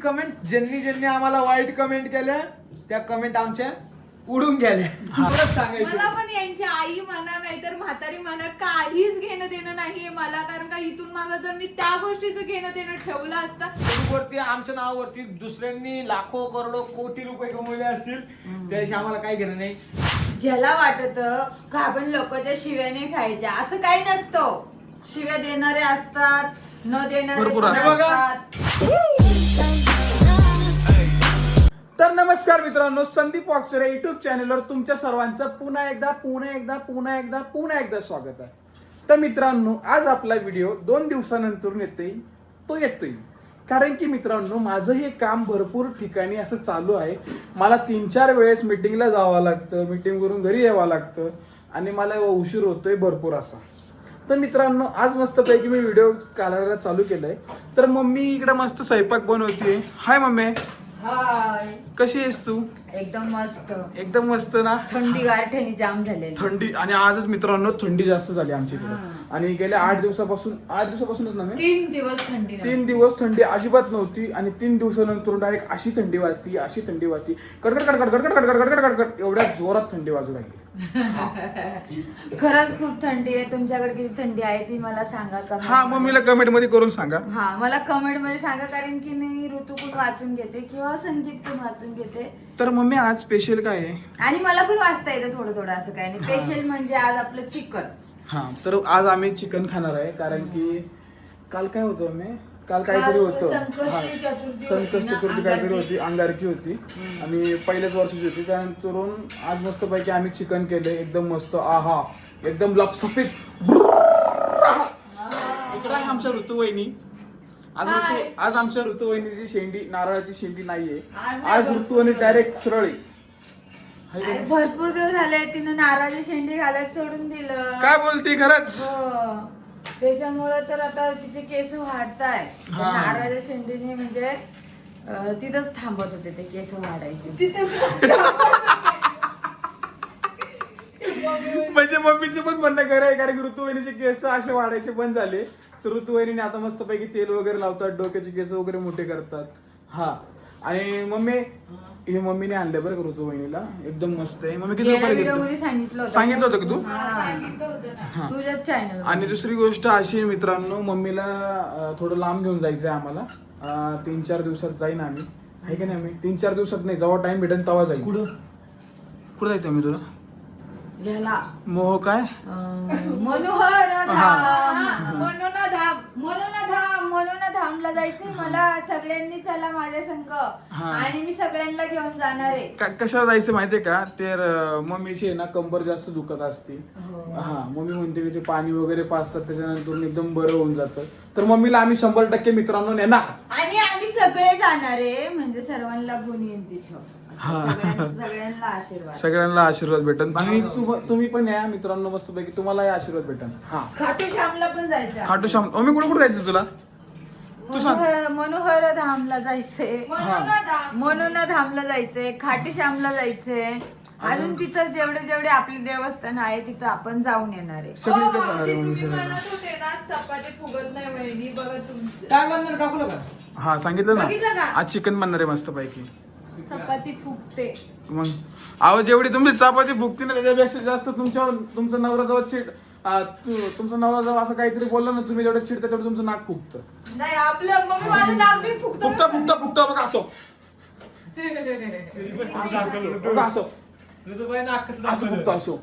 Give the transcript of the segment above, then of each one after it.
Comment ज्यांनी आम्हाला वाईट कमेंट केल्या त्या कमेंट आमच्या उडून गेल्या. मला पण यांची आई म्हणा नाहीतर म्हातारी म्हणा काहीच घेणं देणं नाहीये मला, कारण का इथून मागं जर मी त्या गोष्टीचं घेणं देणं ठेवलं असतं वरती आमच्या नावावरती दुसऱ्यांनी लाखो करोडो कोटी रुपये कमवले असतील त्याशी आम्हाला काही घेणं नाही. ज्याला वाटत का आपण लोक त्या शिव्याने खायच्या, असं काही नसतं. शिव्या देणारे असतात, न देणारे भरपूर पण असतात. असतात. तर नमस्कार मित्रांनो, संदीप वाकचोरे युट्यूब चॅनलवर तुमच्या सर्वांचं पुन्हा एकदा स्वागत आहे. तर मित्रांनो, आज आपला व्हिडिओ 2 दिवसानंतर येतोय कारण की मित्रांनो माझं हे काम भरपूर ठिकाणी असं चालू आहे. मला 3-4 वेळेस मीटिंगला जावं लागतं, मीटिंग करून घरी यावं लागतं आणि मला उशीर होतोय भरपूर असा. तर मित्रांनो आज मस्तपैकी मी व्हिडिओ काढायला चालू केलंय. तर मम्मी इकडे मस्त स्वयंपाक बनवते. हाय मम्मी, हाय, कशी आहेस तू? एकदम मस्त. एकदम मस्त ना. थंडी गारठ्याने जाम झालेली. थंडी आणि आजच मित्रांनो थंडी जास्त झाली आमच्या इकडे. आणि गेल्या 8 दिवसापासूनच ना 3 दिवस थंडी 3 दिवस थंडी अजिबात नव्हती आणि 3 दिवसानंतर डायरेक्ट अशी थंडी वाजती कडकड कडकड एवढ्या जोरात थंडी वाजू लागली. खरंच खूप थंडी आहे. तुमच्याकडे किती थंडी आहे ती मला सांगा. हा, मम्मीला कमेंट मध्ये करून सांगा. हा, मला कमेंट मध्ये सांगा, कारण की मी ऋतूकडून वाचून घेते किंवा संगीतकडून वाचून घेते. तर मम्मी आज स्पेशल काय आहे? आणि मला पण वाचता येतं थोडं असं काय नाही. स्पेशल म्हणजे आज आपलं चिकन. हा, तर आज आम्ही चिकन खाणार आहे कारण की काल काय होतं आम्ही काल काहीतरी होतं. संकष्टी चतुर्थी काहीतरी होती, अंगारकी होती आणि पहिल्याच वर्षाची होती. त्यानंतर आज मस्त पैकी आम्ही चिकन केले एकदम मस्त. आहा, एकदम लपसपीत. इकडे आहे आमच्या ऋतुवहिनी. आज आमच्या ऋतुवहिनीची शेंडी, नारळाची शेंडी नाहीये आज. ऋतुवहिनी डायरेक्ट सरळ आहे. भरपूर दिवस झाले तिनं नारळाची शेंडी घालायला सोडून दिलं. काय बोलती खरंच? हो, त्याच्यामुळे तर आता तिचे केस वाढताय. नारळाच्या शेंडीने म्हणजे तिथंच थांबत होते ते केस वाढायचे. म्हणजे मम्मीचं पण म्हणणं खरं आहे कारण की ऋतुवहिनीचे केस असे वाढायचे बंद झाले. तर ऋतुवहिनीने आता मस्तपैकी तेल वगैरे लावतात, डोक्याचे केस वगैरे मोठे करतात. हा, आणि हे मम्मीने आणले बरं का ऋतुवहिनीला. एकदम मस्त आहे. मम्मी किती रुपये घेतली? सांगितलं होतं का तू? सांगितलं होतं ना तुझ्याच चॅनल. आणि दुसरी गोष्ट अशी आहे मित्रांनो, मम्मीला थोडं लांब घेऊन जायचं आहे आम्हाला. 3-4 दिवसात जाईन आम्ही, आहे का नाही? आम्ही 3-4 दिवसात नाही, जेव्हा टाइम भेटेल तेव्हा जाईल. कुठं जायचं आम्ही तुला? याला मोह काय मनोहर म्हणून धामला जायचंय मला. सगळ्यांनी चला माझ्या संग आणि मी सगळ्यांना घेऊन जाणार आहे. कशाला जायचं माहितीये का? तर मम्मीची आहे ना कंबर जास्त दुखत असते. हा, मम्मी म्हणते की ते पाणी वगैरे पाजतात त्याच्यानंतर एकदम बरं होऊन जातं. तर मम्मीला आम्ही 100% मित्रांनो नेणार आणि आम्ही सगळे जाणार आहे, म्हणजे सर्वांना घेऊन येईन तिथं. सगळ्यांना आशीर्वाद भेटन. आणि तुम्ही पण या मित्रांनो, मस्तपैकी तुम्हालाही आशीर्वाद भेटन. हा, खाटू श्यामला पण जायचं. खाटू श्याम. मम्मी कुठे जायचं तुला? तू सांग. मनोहर धामला जायचंय, मनोना धामला जायचंय, खाटू श्यामला जायचंय. अजून तिथं जेवढे आपले देवस्थान आहे तिथं आपण जाऊन येणार आहे. सगळीकडे जाणार आहे तुम्ही मम्मी. म्हणत होते ना चपाती फुगत नाही वहिनी, बघा तुमचं काय बनणार काकूला का? हा, सांगितलं बघितलं का? ना आज चिकन बनणार आहे मस्त पैकी. चपाती फुगते. मग अहो, जेवढी तुमची चपाती फुगते ना त्याच्यापेक्षा जास्त तुमचा नवरा जेव्हा तुमचा नवरा जेव्हा असं काहीतरी बोलला ना तुम्ही जेवढं चिडता तेवढं तुमचं नाक फुगतं. नाही, आपलं मम्मी माझं नाव बी फुगतं. फुगता बघा असं. बघा असं असं फुगतं असं.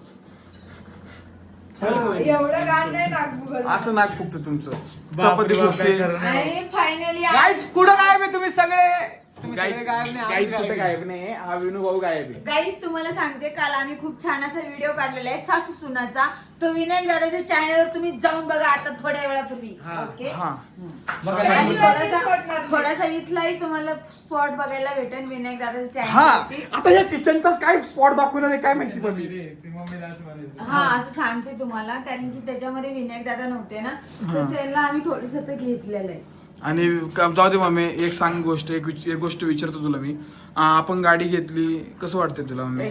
एवढं गाण नाही नाक फुगत. असं नाक फुगतं तुमचं. चपाती फुगते. आणि फायनली गाईस कुठं गायब आहे तुम्ही सगळे? गाईच कुठे गायब नाही. हा विनू भाऊ गायब आहे. गाईज तुम्हाला सांगते, काल आम्ही खूप छान असा व्हिडिओ काढलेला आहे सासू सुनाचा. तो विनायक दादाच्या चॅनलवर तुम्ही जाऊन बघा आता थोड्या वेळापूर्वी. ओके, हा, आणि थोडासा इथलाही तुम्हाला स्पॉट बघायला भेटेल विनायक दादाच्या हा. चॅनल. आता या किचनचाच काय स्पॉट दाखवणार आहे काय माहिती पण मी. हा, असं सांगते तुम्हाला, कारण की त्याच्यामध्ये विनायक दादा नव्हते ना, तर त्याला आम्ही थोडस घेतलेलं आहे. आणि जाऊ दे मम्मी, एक गोष्ट विचारतो तुला मी. आपण गाडी घेतली, कसं वाटतंय तुला मम्मी?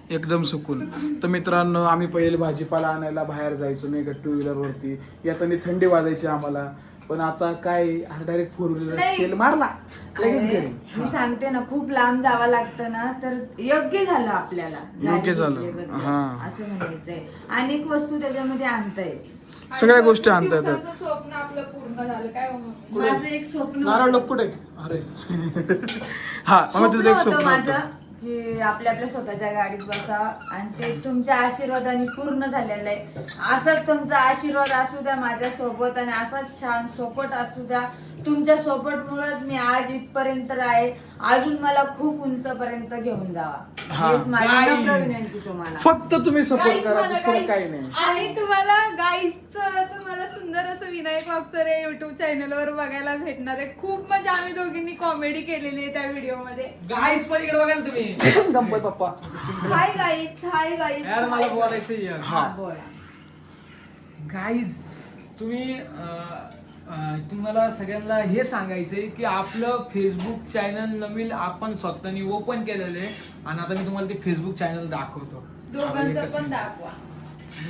एकदम सुकून. तर मित्रांनो, आम्ही पहिले भाजीपाला आणायला बाहेर जायचो नाही का 2 व्हीलर वरती. यातनी थंडी वाजायची आम्हाला. पण आता काय डायरेक्ट 4 व्हीलर नाही. सेल मारला लगेच अरे, घरी. मी सांगते ना खूप लांब जावं लागतं ना तर योग्य झालं आपल्याला योग्य झालं. घेतल्याबद्दल. हा. असं म्हणायचंय अनेक वस्तू त्याच्यामध्ये आणता येईल. सगळ्या गोष्टी आणि आणता भरपूर येतात. दिवसाचं स्वप्न आपलं पूर्ण झालं काय हो मम्मी? माझं एक स्वप्न नारळ होतं. लोक कुठे अरे हा मग तुझं एक स्वप्न स्वप्न माझं होतं. की आपल्या स्वतःच्या गाडीत बसा आणि ते तुमच्या आशीर्वादाने पूर्ण झालेलं आहे. असाच तुमचा आशीर्वाद असू द्या माझ्या सोबत आणि असाच छान सोबत असू द्या. तुमच्या सोबतमुळेच मी आज इथपर्यंत आहे. अजून मला खूप उंचपर्यंत घेऊन जावा. हा. हेच माझी Guys. नम्र विनंती तुम्हाला. फक्त तुम्ही सपोर्ट Guys, करा मला दुसरं guys- काही नाही. आणि तुम्हाला तुम्हाला सुंदर असं विनायक वाकचोरे युट्यूब चॅनलवर बघायला भेटणार आहे. खूप म्हणजे आम्ही दोघींनी कॉमेडी केलेली आहे त्या व्हिडिओ मध्ये. गाईस पण इकडे बघा ना तुम्ही. Ganpati Bappa hi guys hi guys. यार मला बोलायचं यार. हा बोला. गाईज तुम्ही तुम्हाला सगळ्यांना हे सांगायचंय की आपलं फेसबुक चॅनल नवीन आपण स्वतःनी ओपन केलेलं आहे आणि आता मी तुम्हाला ते फेसबुक चॅनल दाखवतो. दोघांचं पण दाखवा.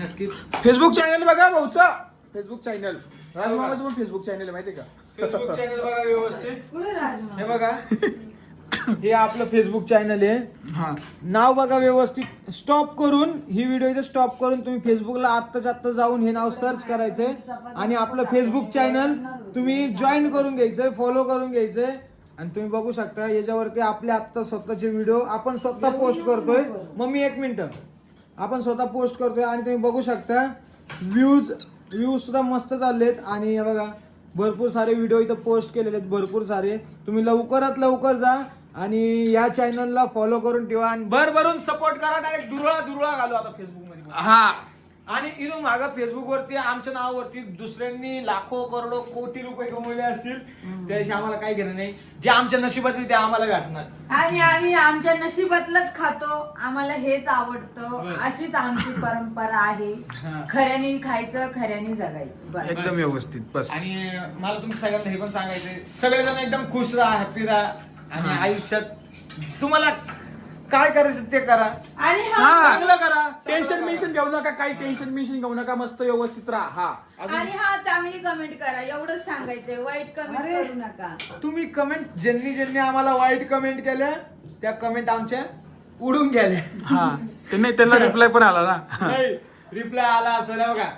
नक्कीच फेसबुक चॅनल बघा भाऊचा फेसबुक चॅनल राजमामाचं पण फेसबुक चॅनल आहे माहितीये का? फेसबुक चॅनल बघा व्यवस्थित. कुठे राजमा? हे बघा हे आपलं फेसबुक चॅनल आहे. हा नाव बघा व्यवस्थित. स्टॉप करून ही व्हिडिओ इथे स्टॉप करून तुम्ही फेसबुकला आत्ताच्या आत्ता जाऊन हे नाव सर्च करायचंय आणि आपलं फेसबुक चॅनल तुम्ही जॉईन करून घ्यायचंय, फॉलो करून घ्यायचंय आणि तुम्ही बघू शकता याच्यावरती आपले आत्ता स्वतःचे व्हिडिओ आपण स्वतः पोस्ट करतोय. मम्मी एक मिनिट. आपण स्वतः पोस्ट करतोय आणि तुम्ही बघू शकता व्ह्यूज सुद्धा मस्त चाललेत आणि हे बघा भरपूर सारे व्हिडिओ इथं पोस्ट केलेले आहेत. भरपूर सारे तुम्ही लवकरात लवकर जा आणि या चॅनलला फॉलो करून ठेवा आणि भरभरून सपोर्ट करा. डायरेक्ट दुरळा घालू आता फेसबुक मध्ये. हा आणि इथून मागं फेसबुक वरती आमच्या नावावरती दुसऱ्यांनी लाखो करोडो कोटी रुपये कमवले असतील त्याशी आम्हाला काही घेणं नाही. जे आमच्या नशिबात ते आम्हाला भेटणार. आणि आम्ही आमच्या नशिबातलंच खातो. आम्हाला हेच आवडतं. बस. अशीच आमची परंपरा आहे. हा. खऱ्याने खायचं खऱ्याने जगायचं बस. एकदम व्यवस्थित बस. आणि मला तुमच्या सगळ्यांना हे पण सांगायचंय सगळेजण एकदम खुश राहा, हॅपी राहा आणि आयुष्यात तुम्हाला काय करायचं ते करा. आणि हा. चांगलं करा. टेन्शन मेन्शन घेऊ नका, काही टेन्शन मेन्शन घेऊ नका, मस्त व्यवस्थित राहा. हा आणि हा चांगली कमेंट करा एवढंच सांगायचंय. वाईट कमेंट अरे. करू नका. तुम्ही कमेंट ज्यांनी आम्हाला वाईट कमेंट केल्या त्या कमेंट आमच्या उडून गेल्या. हा त्यांना रिप्लाय पण आला ना. रिप्लाय आला असेल बघा.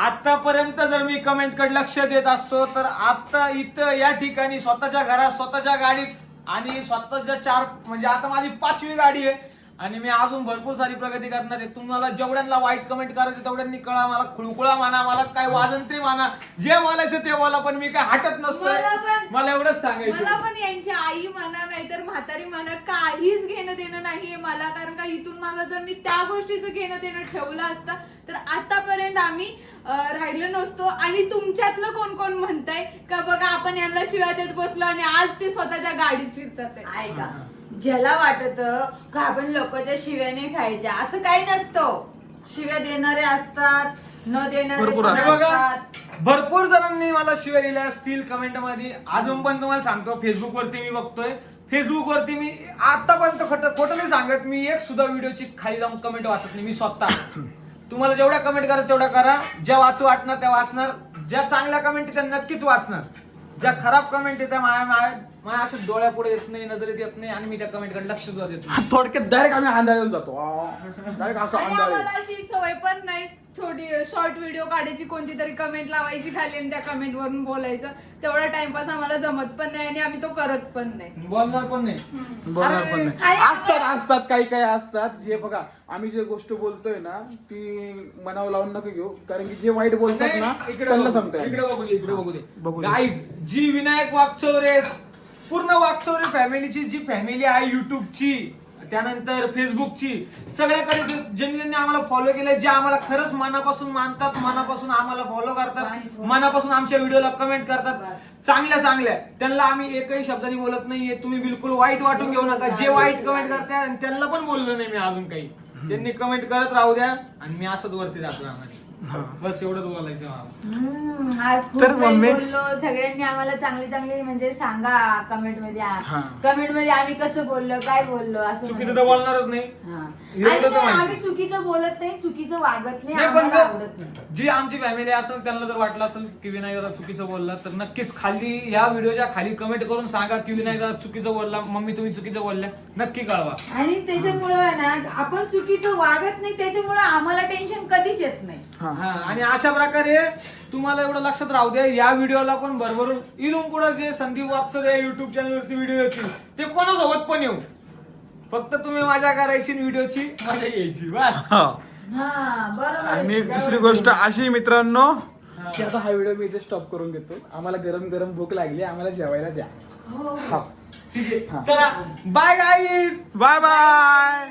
आतापर्यंत जर मी कमेंट कडे लक्ष देत असतो तर आता इथं या ठिकाणी स्वतःच्या घरात स्वतःच्या गाडीत आणि स्वतःच्या 4 म्हणजे आता माझी 5वी गाडी आहे आणि मी अजून भरपूर सारी प्रगती करणार आहे. तुम्हाला जेवढ्यांना वाईट कमेंट करायचं तेवढ्यांनी कळा. मला खुळकुळा माना, मला काय वाजंत्री माना, जे बोलायचं ते बोला पण मी काय हटत नसतोय. मला एवढंच मला सांगायचं. पण यांची आई म्हणा नाहीतर म्हातारी म्हणा काहीच घेणं देणं नाहीये मला. कारण का इथून मागं जर मी त्या गोष्टीचं घेणं देणं ठेवलं असतं तर आतापर्यंत आम्ही राहिलो नसतो. आणि तुमच्यातलं कोण कोण म्हणताय का बघा आपण यांना शिव्या देत बसलो आणि आज ते स्वतःच्या गाडीत फिरतात आहे. ऐका ज्याला वाटत का आपण लोक त्या शिव्याने खायच्या असं काही नसतं. शिव्या देणारे असतात न देणारे भरपूर पण हे बघा असतात. भरपूर जणांनी मला शिव्या दिल्या असतील कमेंट मध्ये. अजून पण तुम्हाला सांगतो फेसबुक वरती मी बघतोय. फेसबुक वरती मी आतापर्यंत खोटं नाही सांगत. मी एक सुद्धा व्हिडिओची खाली जाऊन कमेंट वाचत नाही. मी स्वतः तुम्हाला जेवढ्या कमेंट करा तेवढ्या करा. ज्या वाचू वाटणार त्या वाचणार. ज्या चांगल्या कमेंट त्या नक्कीच वाचणार. ज्या खराब कमेंट येत्या माझ्या असं डोळ्यापुढे येत नाही, नजरेत येत नाही आणि मी त्या कमेंट कडे लक्ष सुद्धा देत नाही. थोडक्यात डायरेक्ट आम्ही आंधळून जातो. डायरेक्ट असं आणि आंधळे. आम्हाला अशी सवय पण नाही. थोडी शॉर्ट व्हिडिओ काढायची, कोणती तरी कमेंट लावायची खाली आणि त्या कमेंट वरून बोलायचं. तेवढा टाइमपास आम्हाला जमत पण नाही आणि आम्ही तो करत पण नाही. बोलणार पण नाही. बोलणार पण नाही. आणि असतात काही असतात जे बघा आम्ही जे गोष्ट बोलतोय ना ती मनावर लावून नका घेऊ. कारण की जे वाईट बोलतात ना त्यांना सांगतोय. इकडे बघू दे, इकडे बघू बघू दे. दे. गाईज जी विनायक वाकचौरे पूर्ण वाकचौरे फॅमिलीची जी फॅमिली आहे युट्यूबची त्यानंतर फेसबुकची सगळ्याकडे ज्यांनी आम्हाला फॉलो केलंय, जे आम्हाला खरंच मनापासून मानतात, मनापासून आम्हाला फॉलो करतात, मनापासून आमच्या व्हिडिओला कमेंट करतात चांगल्या त्यांना आम्ही एकही शब्दाने बोलत नाहीये. तुम्ही बिलकुल वाईट वाटून घेऊ नका. जे वाईट कमेंट करतात त्यांना पण बोललो नाही मी अजून काही. त्यांनी कमेंट करत राहू द्या आणि मी असंच वरती जात राहणार. बस एवढंच बोलायचं मला. आज खूप तर काही मम्मी- बोललो. सगळ्यांनी आम्हाला चांगली चांगली म्हणजे सांगा कमेंट मध्ये हा. कमेंट मध्ये आम्ही कसं बोललो काय बोललो असं चुकीचं तर म्हणायचं. बोलणारच नाही. हा. एवढं आणि तर नाही, माहिती. आम्ही चुकीचं बोलत नाही चुकीचं वागत नाही नाही पण आम्हाला आवडत नाही. जर जी आमची फॅमिली असेल त्यांना जर वाटलं असेल की विनायक दादा चुकीचं बोलला तर नक्कीच खाली या व्हिडिओच्या खाली कमेंट करून सांगा की विनायक दादा चुकीचं बोलला, मम्मी तुम्ही चुकीचं बोलल्या, नक्की कळवा. आणि त्याच्यामुळं ना आपण चुकीचं वागत नाही त्याच्यामुळं आम्हाला टेन्शन कधीच येत नाही. हा, आणि अशा प्रकारे तुम्हाला एवढं लक्षात राहू द्या, या व्हिडिओला पण भरभरून इथून पुढे जे संदीप वापसर या युट्यूब चॅनलवरती व्हिडिओ येतील ते कोणासोबत पण येऊ, फक्त तुम्ही मजा करायची व्हिडिओची मजा यायची बस. हा. हा बरोबर आहे. आणि दुसरी गोष्ट अशी मित्रांनो, की आता हा व्हिडिओ मी इथे स्टॉप करून घेतो. आम्हाला गरम गरम भूक लागली, आम्हाला जेवायला द्या. हो. हा ठीक आहे, चला बाय गाईज. Bye bye.